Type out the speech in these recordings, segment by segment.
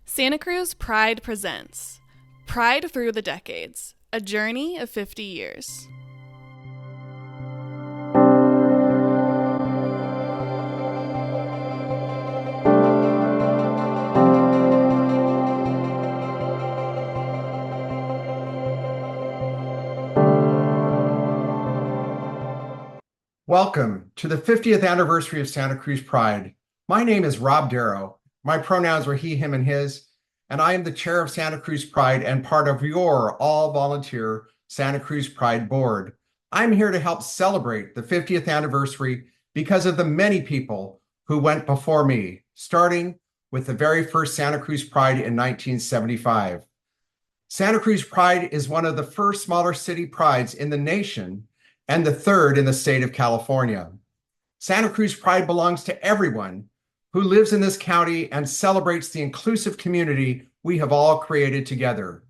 Santa Cruz Pride presents Pride Through the Decades, a journey of 50 years. Welcome to the 50th anniversary of Santa Cruz Pride. My name is Rob Darrow. My pronouns are he, him, and his, and I am the chair of Santa Cruz Pride and part of your all-volunteer Santa Cruz Pride board. I'm here to help celebrate the 50th anniversary because of the many people who went before me, starting with the very first Santa Cruz Pride in 1975. Santa Cruz Pride is one of the first smaller city prides in the nation and the third in the state of California. Santa Cruz Pride belongs to everyone who lives in this county and celebrates the inclusive community we have all created together.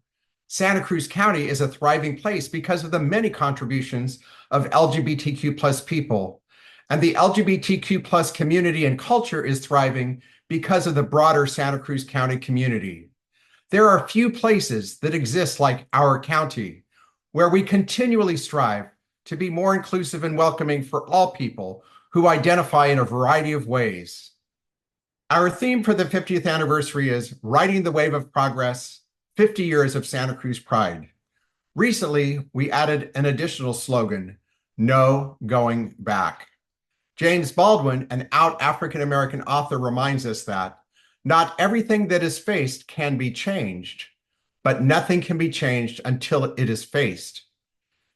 Santa Cruz County is a thriving place because of the many contributions of LGBTQ plus people, and the LGBTQ plus community and culture is thriving because of the broader Santa Cruz County community. There are few places that exist like our county, where we continually strive to be more inclusive and welcoming for all people who identify in a variety of ways. Our theme for the 50th anniversary is Riding the Wave of Progress, 50 Years of Santa Cruz Pride. Recently, we added an additional slogan, No Going Back. James Baldwin, an out African-American author, reminds us that not everything that is faced can be changed, but nothing can be changed until it is faced.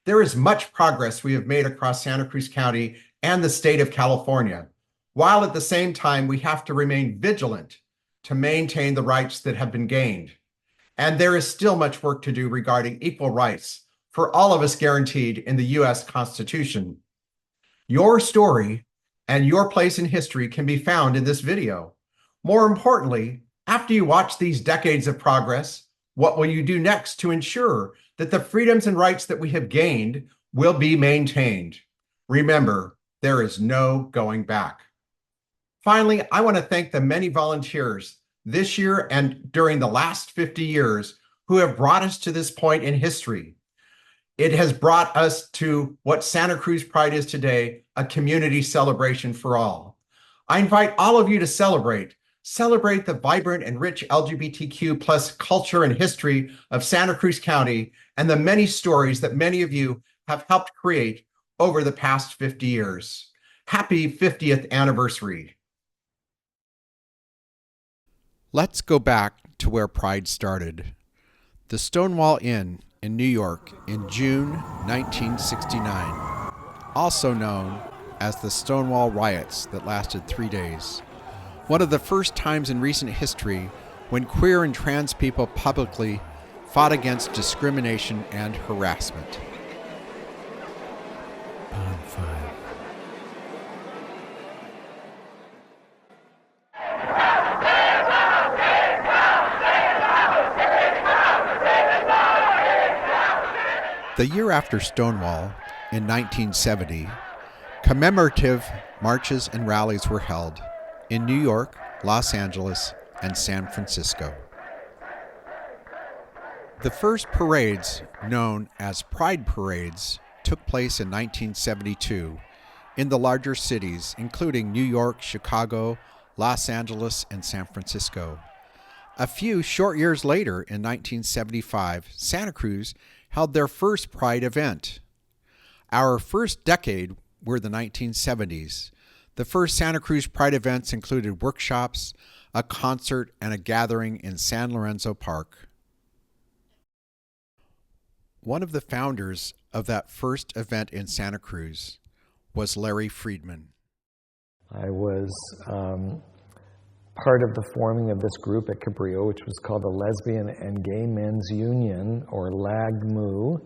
There is much progress we have made across Santa Cruz County and the state of California, while at the same time we have to remain vigilant to maintain the rights that have been gained. And there is still much work to do regarding equal rights for all of us guaranteed in the U.S. Constitution. Your story and your place in history can be found in this video. More importantly, after you watch these decades of progress, what will you do next to ensure that the freedoms and rights that we have gained will be maintained? Remember, there is no going back. Finally, I want to thank the many volunteers this year and during the last 50 years who have brought us to this point in history. It has brought us to what Santa Cruz Pride is today, a community celebration for all. I invite all of you to celebrate the vibrant and rich LGBTQ plus culture and history of Santa Cruz County and the many stories that many of you have helped create over the past 50 years. Happy 50th anniversary. Let's go back to where Pride started. The Stonewall Inn in New York in June 1969, also known as the Stonewall Riots that lasted 3 days. One of the first times in recent history when queer and trans people publicly fought against discrimination and harassment. Pod 5. The year after Stonewall, in 1970, commemorative marches and rallies were held in New York, Los Angeles, and San Francisco. The first parades, known as Pride Parades, took place in 1972 in the larger cities, including New York, Chicago, Los Angeles, and San Francisco. A few short years later, in 1975, Santa Cruz held their first Pride event. Our first decade were the 1970s. The first Santa Cruz Pride events included workshops, a concert, and a gathering in San Lorenzo Park. One of the founders of that first event in Santa Cruz was Larry Friedman. I was part of the forming of this group at Cabrillo, which was called the Lesbian and Gay Men's Union, or LAGMU,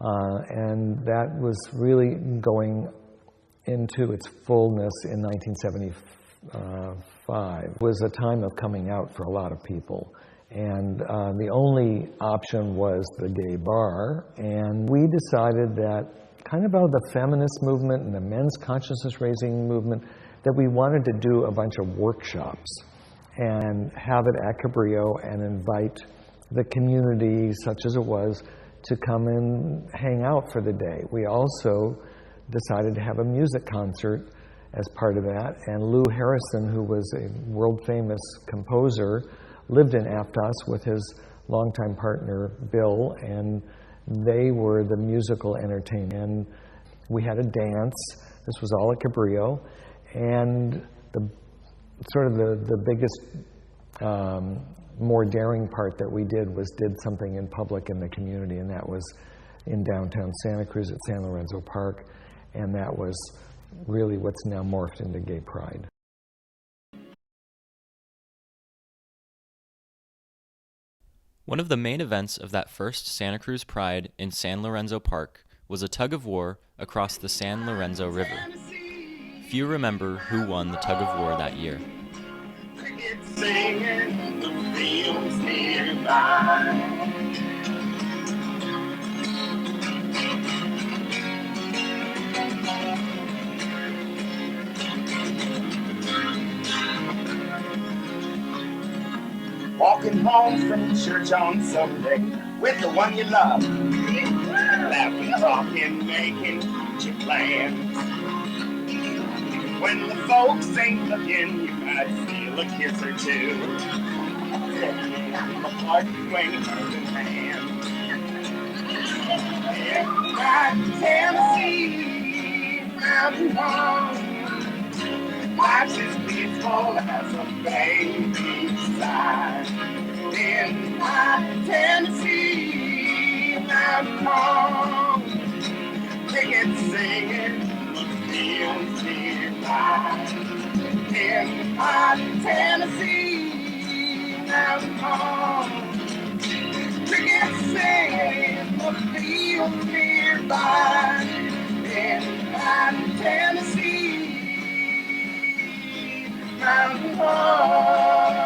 and that was really going into its fullness in 1975. It was a time of coming out for a lot of people, and the only option was the gay bar, and we decided that kind of out of the feminist movement and the men's consciousness raising movement that we wanted to do a bunch of workshops. and have it at Cabrillo and invite the community, such as it was, to come and hang out for the day. We also decided to have a music concert as part of that, and Lou Harrison, who was a world-famous composer, lived in Aptos with his longtime partner, Bill, and they were the musical entertainment. And we had a dance. This was all at Cabrillo, and the biggest, more daring part that we did something in public in the community, and that was in downtown Santa Cruz at San Lorenzo Park, and that was really what's now morphed into Gay Pride. One of the main events of that first Santa Cruz Pride in San Lorenzo Park was a tug of war across the San Lorenzo River. Few remember who won the tug of war that year. Walking home from church on Sunday with the one you love, laughing, talking, making future plans. When the folks ain't looking, you might feel a kiss or two. The heart you ain't holding hands. In Tennessee, mountain home. Life's as peaceful as a baby's sigh. In my Tennessee mountain home, crickets singing, the fields nearby. In my Tennessee mountain home, crickets singing, the fields nearby. In my Tennessee mountain home.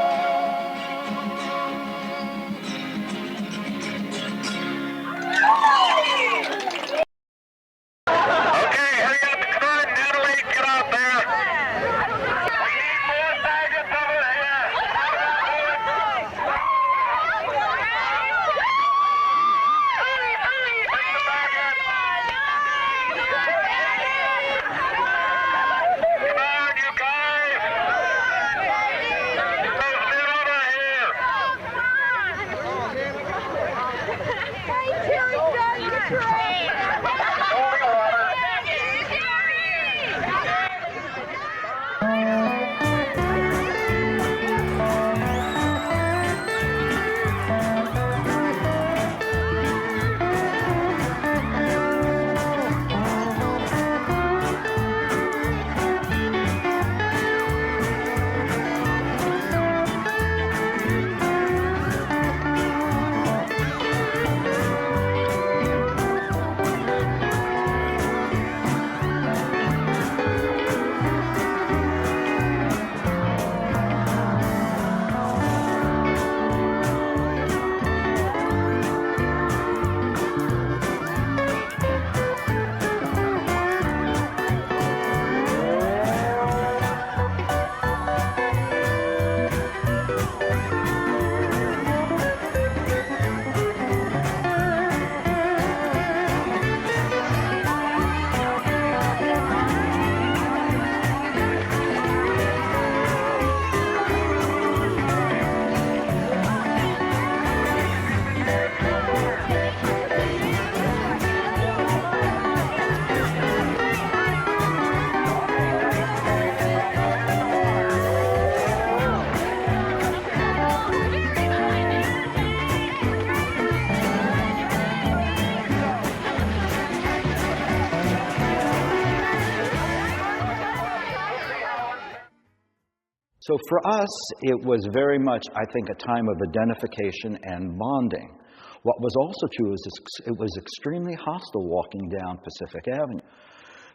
So for us, it was very much, I think, a time of identification and bonding. What was also true is it was extremely hostile walking down Pacific Avenue.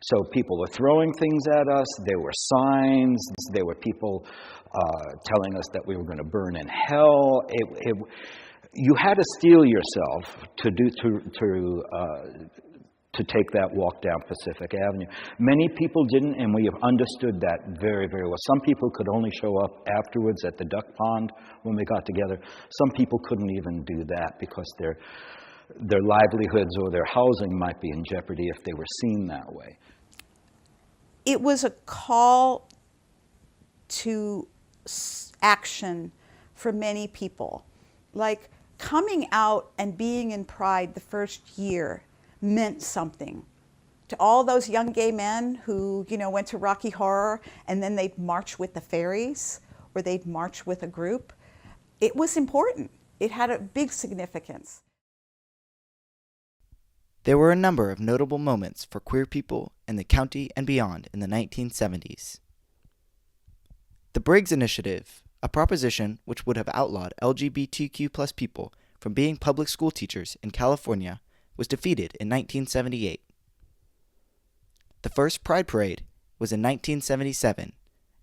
So people were throwing things at us. There were signs. There were people telling us that we were going to burn in hell. You had to steel yourself to to take that walk down Pacific Avenue. Many people didn't, and we have understood that very, very well. Some people could only show up afterwards at the duck pond when we got together. Some people couldn't even do that because their livelihoods or their housing might be in jeopardy if they were seen that way. It was a call to action for many people. Like, coming out and being in Pride the first year meant something to all those young gay men who, went to Rocky Horror and then they'd march with the fairies or they'd march with a group. It was important. It had a big significance. There were a number of notable moments for queer people in the county and beyond in the 1970s. The Briggs Initiative, a proposition which would have outlawed LGBTQ+ people from being public school teachers in California, was defeated in 1978. The first Pride Parade was in 1977,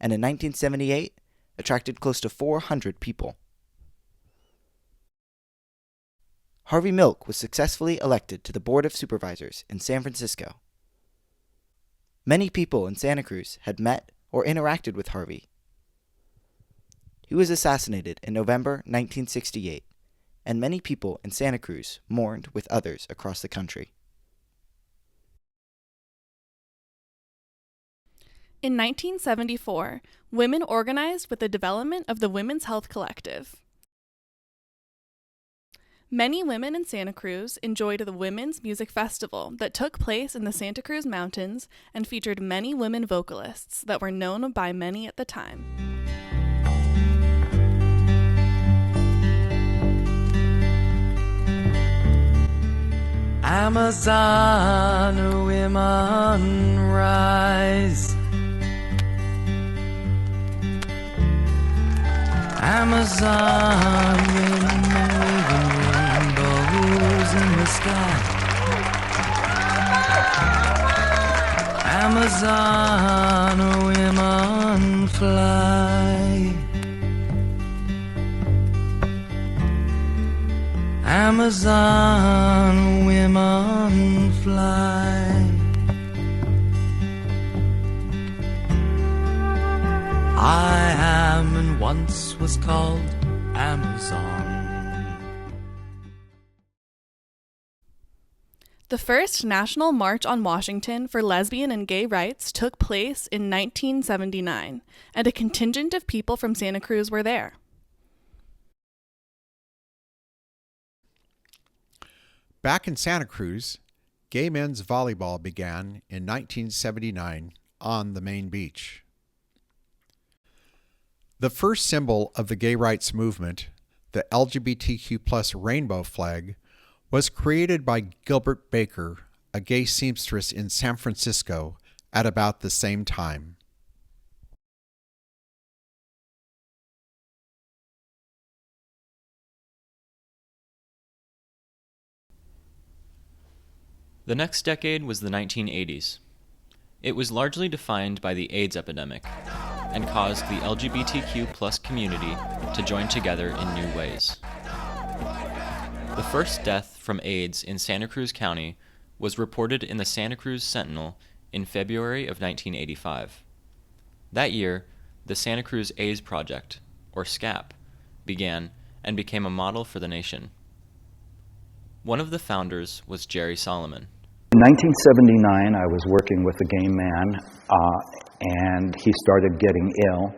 and in 1978 attracted close to 400 people. Harvey Milk was successfully elected to the Board of Supervisors in San Francisco. Many people in Santa Cruz had met or interacted with Harvey. He was assassinated in November 1968, and many people in Santa Cruz mourned with others across the country. In 1974, women organized with the development of the Women's Health Collective. Many women in Santa Cruz enjoyed the Women's Music Festival that took place in the Santa Cruz Mountains and featured many women vocalists that were known by many at the time. Amazon women rise. Amazon women waving rainbows in the sky. Amazon women fly. Amazon women fly. I am and once was called Amazon. The first National March on Washington for lesbian and gay rights took place in 1979, and a contingent of people from Santa Cruz were there. Back in Santa Cruz, gay men's volleyball began in 1979 on the main beach. The first symbol of the gay rights movement, the LGBTQ+ rainbow flag, was created by Gilbert Baker, a gay seamstress in San Francisco, at about the same time. The next decade was the 1980s. It was largely defined by the AIDS epidemic and caused the LGBTQ+ community to join together in new ways. The first death from AIDS in Santa Cruz County was reported in the Santa Cruz Sentinel in February of 1985. That year, the Santa Cruz AIDS Project, or SCAP, began and became a model for the nation. One of the founders was Jerry Solomon. In 1979, I was working with a gay man, and he started getting ill.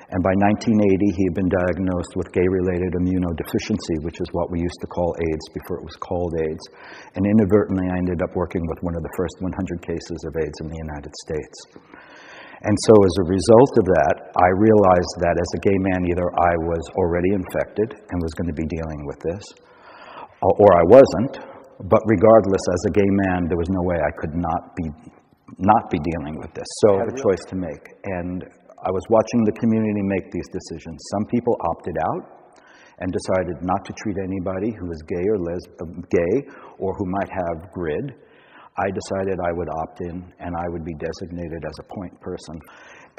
And by 1980, he had been diagnosed with gay-related immunodeficiency, which is what we used to call AIDS before it was called AIDS. And inadvertently, I ended up working with one of the first 100 cases of AIDS in the United States. And so as a result of that, I realized that as a gay man, either I was already infected and was going to be dealing with this, or I wasn't. But regardless, as a gay man, there was no way I could not be dealing with this. So I had a choice to make. And I was watching the community make these decisions. Some people opted out and decided not to treat anybody who was gay or gay or who might have GRID. I decided I would opt in and I would be designated as a point person.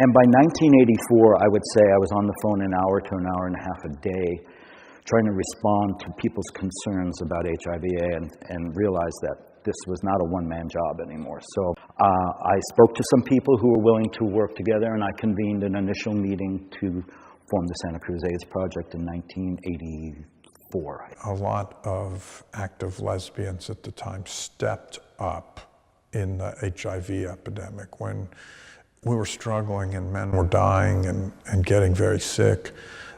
And by 1984, I would say I was on the phone an hour to an hour and a half a day trying to respond to people's concerns about HIV and realize that this was not a one-man job anymore. So I spoke to some people who were willing to work together, and I convened an initial meeting to form the Santa Cruz AIDS Project in 1984. A lot of active lesbians at the time stepped up in the HIV epidemic when we were struggling and men were dying and getting very sick.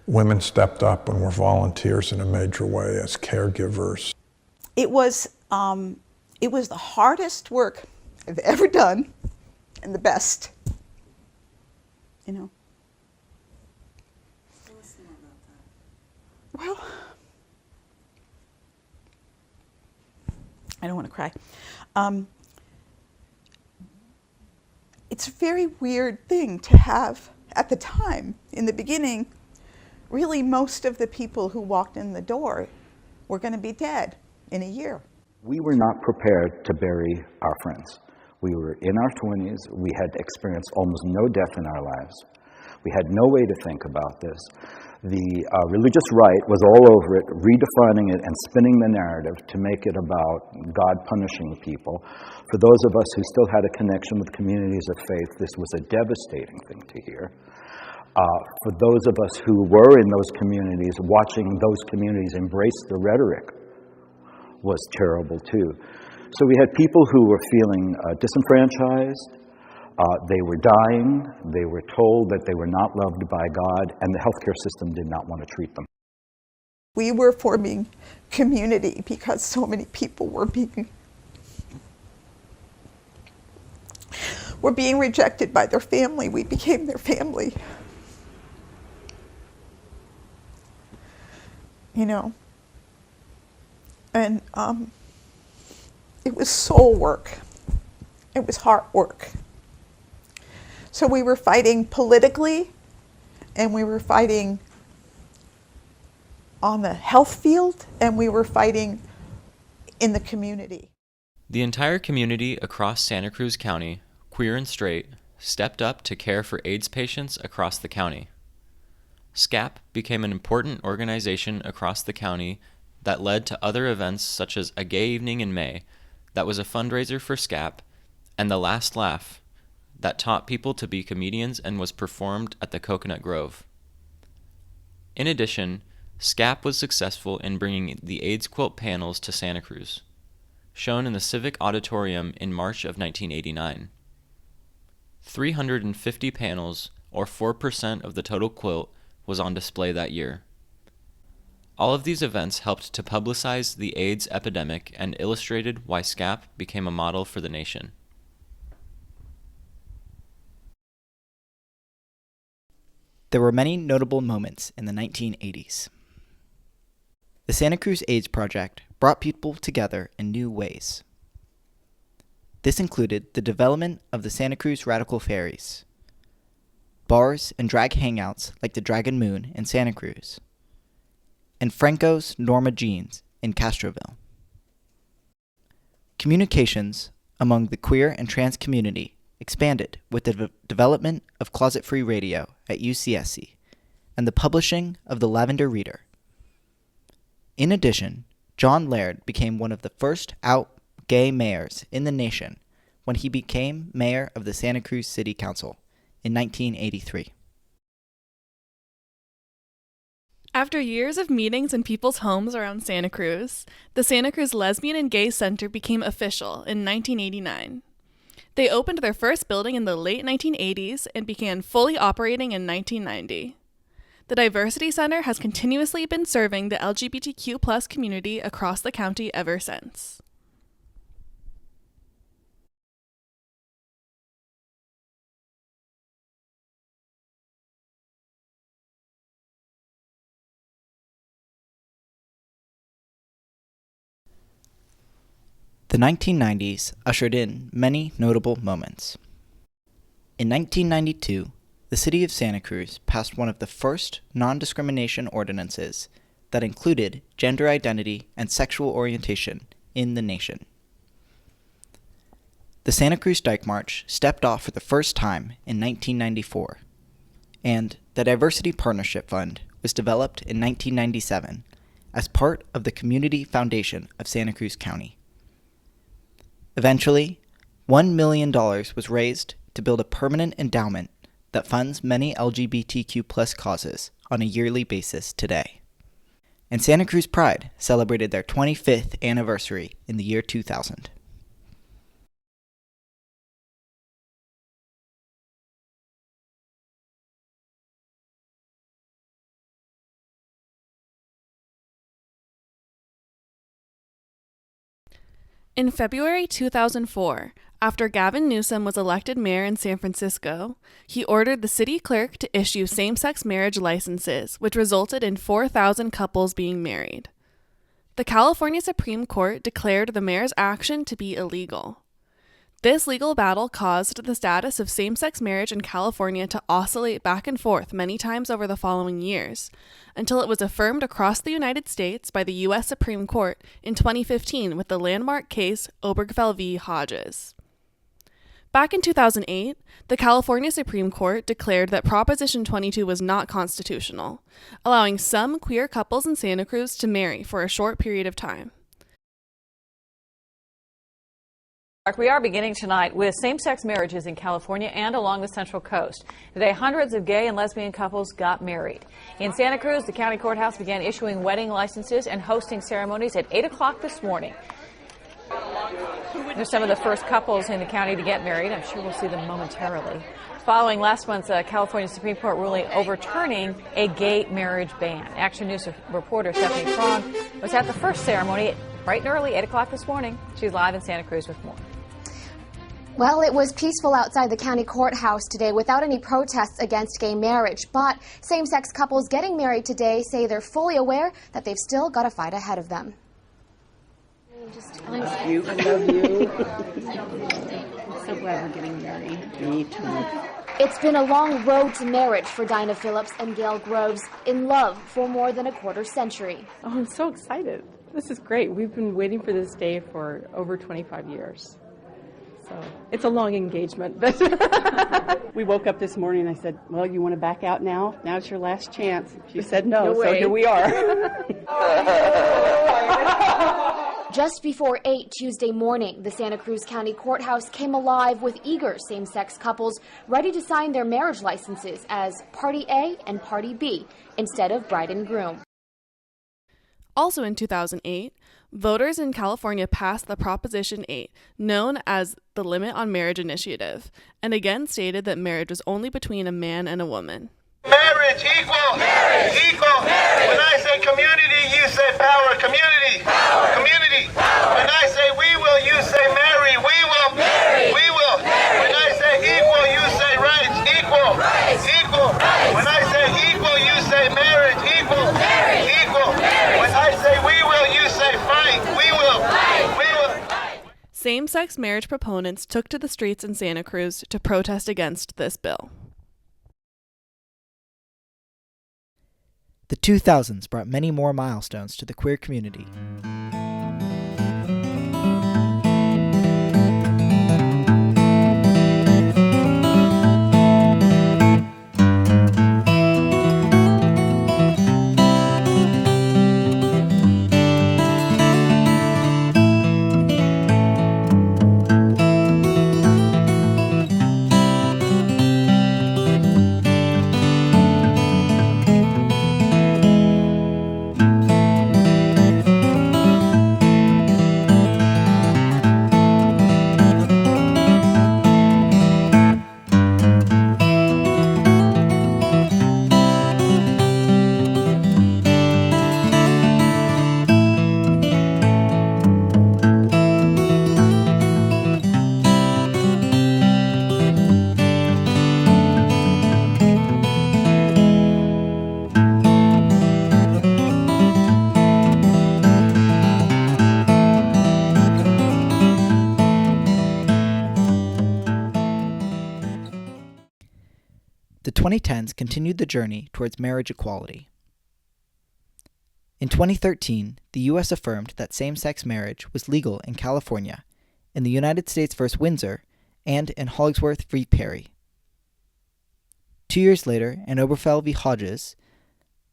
Women stepped up and were volunteers in a major way as caregivers. It was the hardest work I've ever done, and the best, you know. Tell us more about that. Well, I don't want to cry. It's a very weird thing to have at the time. In the beginning, really most of the people who walked in the door were going to be dead in a year. We were not prepared to bury our friends. We were in our 20s. We had experienced almost no death in our lives. We had no way to think about this. The religious right was all over it, redefining it and spinning the narrative to make it about God punishing people. For those of us who still had a connection with communities of faith, this was a devastating thing to hear. For those of us who were in those communities, watching those communities embrace the rhetoric was terrible too. So we had people who were feeling disenfranchised. They were dying. They were told that they were not loved by God, and the healthcare system did not want to treat them. We were forming community because so many people were being rejected by their family. We became their family. You know, and it was soul work. It was heart work. So we were fighting politically, and we were fighting on the health field, and we were fighting in the community. The entire community across Santa Cruz County, queer and straight, stepped up to care for AIDS patients across the county. SCAP became an important organization across the county that led to other events such as a gay evening in May that was a fundraiser for SCAP, and The Last Laugh that taught people to be comedians and was performed at the Coconut Grove. In addition, SCAP was successful in bringing the AIDS quilt panels to Santa Cruz, shown in the Civic Auditorium in March of 1989. 350 panels, or 4% of the total quilt, was on display that year. All of these events helped to publicize the AIDS epidemic and illustrated why SCAP became a model for the nation. There were many notable moments in the 1980s. The Santa Cruz AIDS Project brought people together in new ways. This included the development of the Santa Cruz Radical Fairies, bars and drag hangouts like the Dragon Moon in Santa Cruz, and Franco's Norma Jeans in Castroville. Communications among the queer and trans community expanded with the development of closet-free radio at UCSC and the publishing of the Lavender Reader. In addition, John Laird became one of the first out gay mayors in the nation when he became mayor of the Santa Cruz City Council in 1983. After years of meetings in people's homes around Santa Cruz, the Santa Cruz Lesbian and Gay Center became official in 1989. They opened their first building in the late 1980s and began fully operating in 1990. The Diversity Center has continuously been serving the LGBTQ+ community across the county ever since. The 1990s ushered in many notable moments. In 1992, the city of Santa Cruz passed one of the first non-discrimination ordinances that included gender identity and sexual orientation in the nation. The Santa Cruz Dyke March stepped off for the first time in 1994, and the Diversity Partnership Fund was developed in 1997 as part of the Community Foundation of Santa Cruz County. Eventually, $1 million was raised to build a permanent endowment that funds many LGBTQ+ causes on a yearly basis today. And Santa Cruz Pride celebrated their 25th anniversary in the year 2000. In February 2004, after Gavin Newsom was elected mayor in San Francisco, he ordered the city clerk to issue same-sex marriage licenses, which resulted in 4,000 couples being married. The California Supreme Court declared the mayor's action to be illegal. This legal battle caused the status of same-sex marriage in California to oscillate back and forth many times over the following years, until it was affirmed across the United States by the U.S. Supreme Court in 2015 with the landmark case Obergefell v. Hodges. Back in 2008, the California Supreme Court declared that Proposition 22 was not constitutional, allowing some queer couples in Santa Cruz to marry for a short period of time. We are beginning tonight with same-sex marriages in California and along the Central Coast. Today, hundreds of gay and lesbian couples got married. In Santa Cruz, the county courthouse began issuing wedding licenses and hosting ceremonies at 8 o'clock this morning. They're some of the first couples in the county to get married. I'm sure we'll see them momentarily. Following last month's California Supreme Court ruling overturning a gay marriage ban. Action News reporter Stephanie Cron was at the first ceremony bright and early, 8 o'clock this morning. She's live in Santa Cruz with more. Well, it was peaceful outside the county courthouse today without any protests against gay marriage. But same-sex couples getting married today say they're fully aware that they've still got a fight ahead of them. I love you. I'm so glad we're getting married. Me too. It's been a long road to marriage for Dinah Phillips and Gail Groves, in love for more than a quarter century. Oh, I'm so excited. This is great. We've been waiting for this day for over 25 years. So it's a long engagement. But we woke up this morning and I said, well, you want to back out now? Now's your last chance. She said no, so here we are. Just before 8 Tuesday morning, the Santa Cruz County Courthouse came alive with eager same-sex couples ready to sign their marriage licenses as Party A and Party B instead of bride and groom. Also in 2008, voters in California passed the Proposition 8, known as the Limit on Marriage Initiative, and again stated that marriage was only between a man and a woman. Marriage equal. Marriage equal. Marriage. When I say community, you say power. Community. Power. Community. Power. When I say we will, you say marry. We will. Marry. We will. Marry. When I say equal, you say rights. Equal. Rights. Equal. Rights. When I say equal, you say marriage. Equal. Marriage. Equal. Marriage. When I say we will, you say fight. We will. Fight. We will. Same-sex marriage proponents took to the streets in Santa Cruz to protest against this bill. The 2000s brought many more milestones to the queer community. The 2010s continued the journey towards marriage equality. In 2013, the U.S. affirmed that same-sex marriage was legal in California, in the United States v. Windsor, and in Hollingsworth v. Perry. 2 years later, in Obergefell v. Hodges,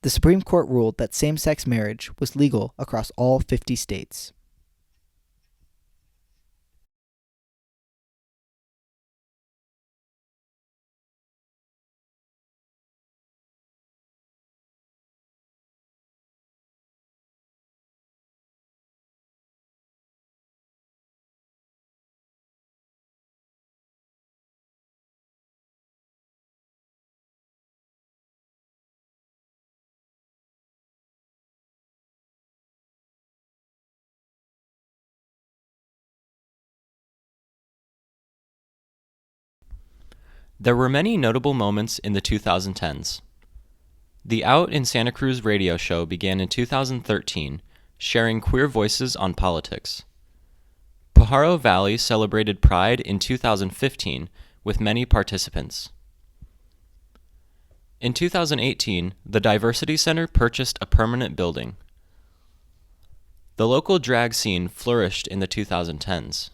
the Supreme Court ruled that same-sex marriage was legal across all 50 states. There were many notable moments in the 2010s. The Out in Santa Cruz radio show began in 2013, sharing queer voices on politics. Pajaro Valley celebrated Pride in 2015 with many participants. In 2018, the Diversity Center purchased a permanent building. The local drag scene flourished in the 2010s.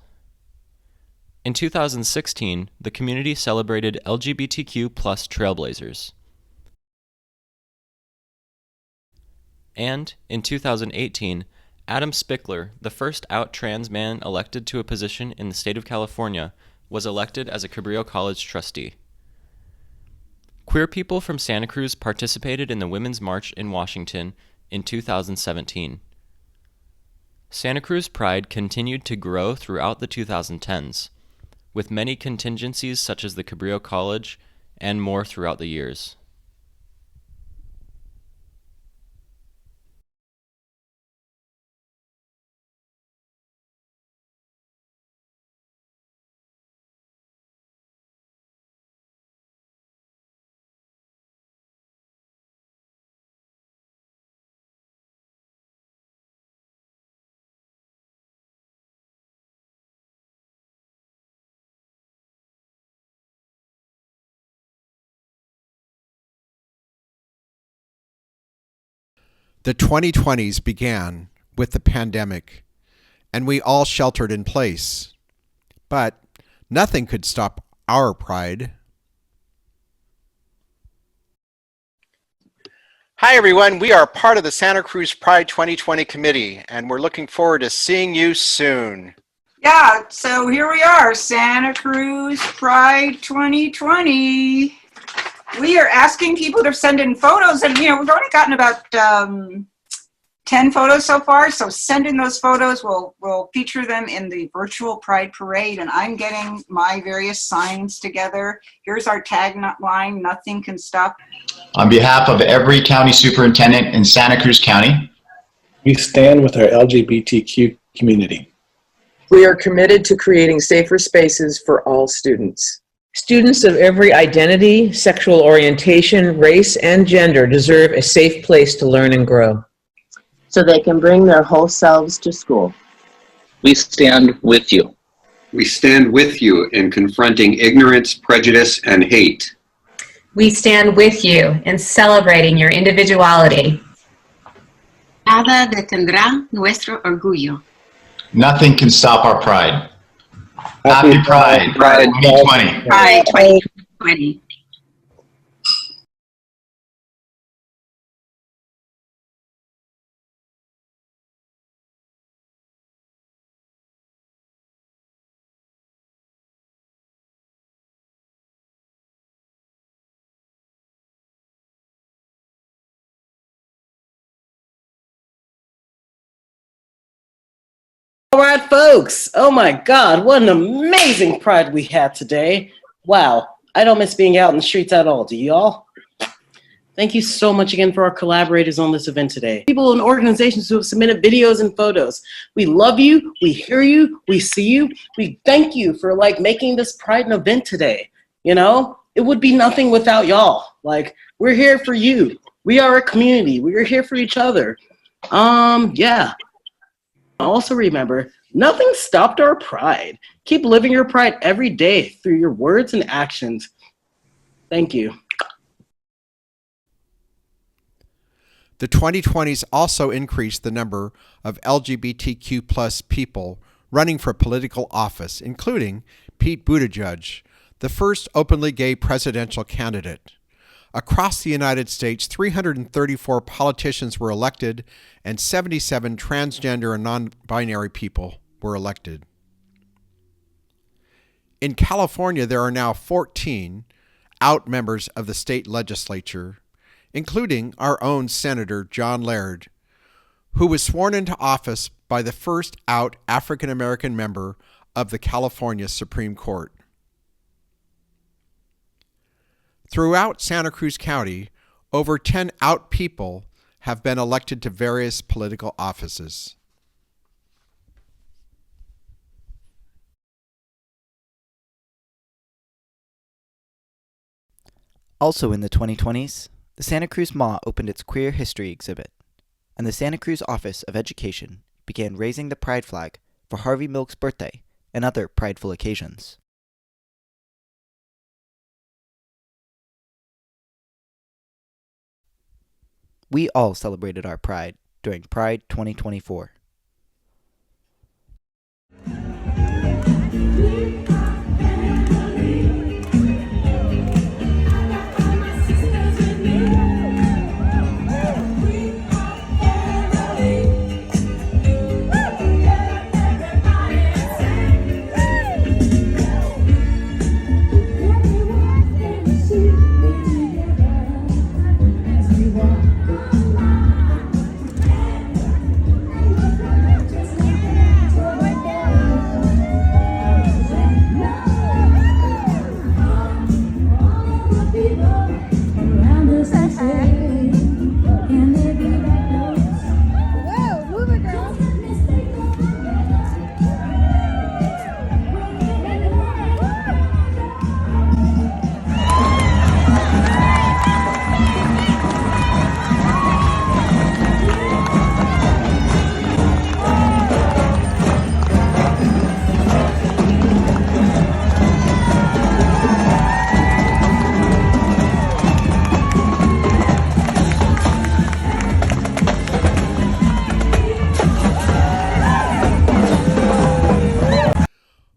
In 2016, the community celebrated LGBTQ+ trailblazers. And, in 2018, Adam Spickler, the first out trans man elected to a position in the state of California, was elected as a Cabrillo College trustee. Queer people from Santa Cruz participated in the Women's March in Washington in 2017. Santa Cruz Pride continued to grow throughout the 2010s, with many contingencies such as the Cabrillo College and more throughout the years. The 2020s began with the pandemic, and we all sheltered in place. But nothing could stop our pride. Hi, everyone. We are part of the Santa Cruz Pride 2020 committee, and we're looking forward to seeing you soon. Yeah, so here we are, Santa Cruz Pride 2020. We are asking people to send in photos, and we've only gotten about 10 photos so far, so send in those photos. We'll feature them in the virtual Pride Parade, and I'm getting my various signs together. Here's our tagline, nothing can stop. On behalf of every county superintendent in Santa Cruz County, we stand with our LGBTQ community. We are committed to creating safer spaces for all students. Students of every identity, sexual orientation, race, and gender deserve a safe place to learn and grow, so they can bring their whole selves to school. We stand with you. We stand with you in confronting ignorance, prejudice, and hate. We stand with you in celebrating your individuality. Nada detendrá nuestro orgullo. Nothing can stop our pride. Happy Pride 2020. Pride 2020. All right, folks. Oh my God, what an amazing Pride we had today. Wow, I don't miss being out in the streets at all. Do y'all? Thank you so much again for our collaborators on this event today. People and organizations who have submitted videos and photos. We love you, we hear you, we see you. We thank you for making this Pride an event today. It would be nothing without y'all. We're here for you. We are a community. We are here for each other. Yeah. Also remember, nothing stopped our pride. Keep living your pride every day through your words and actions. Thank you. The 2020s also increased the number of LGBTQ+ people running for political office, including Pete Buttigieg, the first openly gay presidential candidate. Across the United States, 334 politicians were elected and 77 transgender and non-binary people were elected. In California, there are now 14 out members of the state legislature, including our own Senator John Laird, who was sworn into office by the first out African-American member of the California Supreme Court. Throughout Santa Cruz County, over 10 out people have been elected to various political offices. Also in the 2020s, the Santa Cruz MA opened its Queer History exhibit, and the Santa Cruz Office of Education began raising the pride flag for Harvey Milk's birthday and other prideful occasions. We all celebrated our pride during Pride 2024.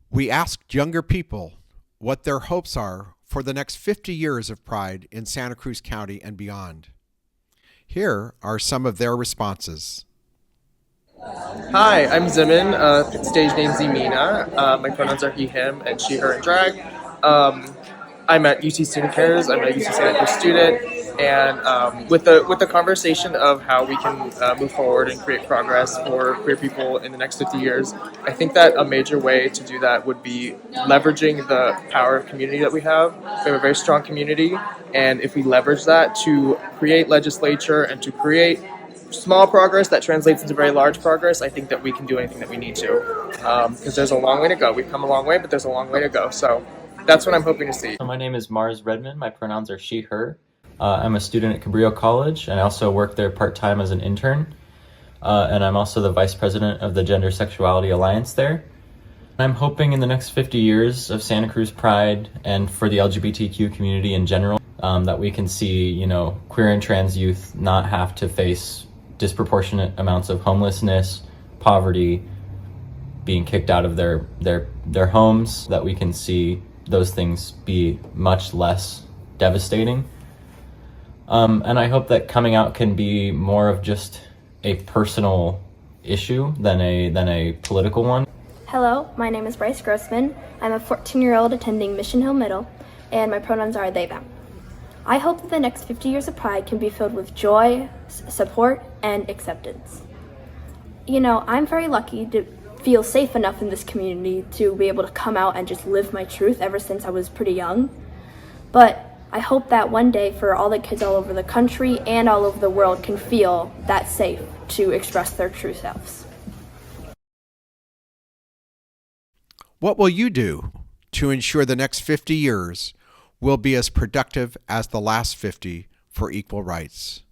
We asked younger people what their hopes are for the next 50 years of Pride in Santa Cruz County and beyond. Here are some of their responses. Hi, I'm Zimin, stage name Zimina. My pronouns are he, him, and she, her, and drag. I'm at UT Student Cares. I'm a UT Santa Cruz student, and with the conversation of how we can move forward and create progress for queer people in the next 50 years, I think that a major way to do that would be leveraging the power of community that we have. We have a very strong community, and if we leverage that to create legislature and to create small progress that translates into very large progress, I think that we can do anything that we need to, because there's a long way to go. We've come a long way, but there's a long way to go. So that's what I'm hoping to see. So my name is Mars Redmond. My pronouns are she, her. I'm a student at Cabrillo College, and I also work there part-time as an intern. And I'm also the vice president of the Gender Sexuality Alliance there. I'm hoping in the next 50 years of Santa Cruz Pride and for the LGBTQ community in general, that we can see, queer and trans youth not have to face disproportionate amounts of homelessness, poverty, being kicked out of their homes, that we can see those things be much less devastating. And I hope that coming out can be more of just a personal issue than a political one. Hello, my name is Bryce Grossman. I'm a 14-year-old attending Mission Hill Middle, and my pronouns are they, them. I hope that the next 50 years of Pride can be filled with joy, support, and acceptance. I'm very lucky to feel safe enough in this community to be able to come out and just live my truth ever since I was pretty young. But I hope that one day for all the kids all over the country and all over the world can feel that safe to express their true selves. What will you do to ensure the next 50 years will be as productive as the last 50 for equal rights?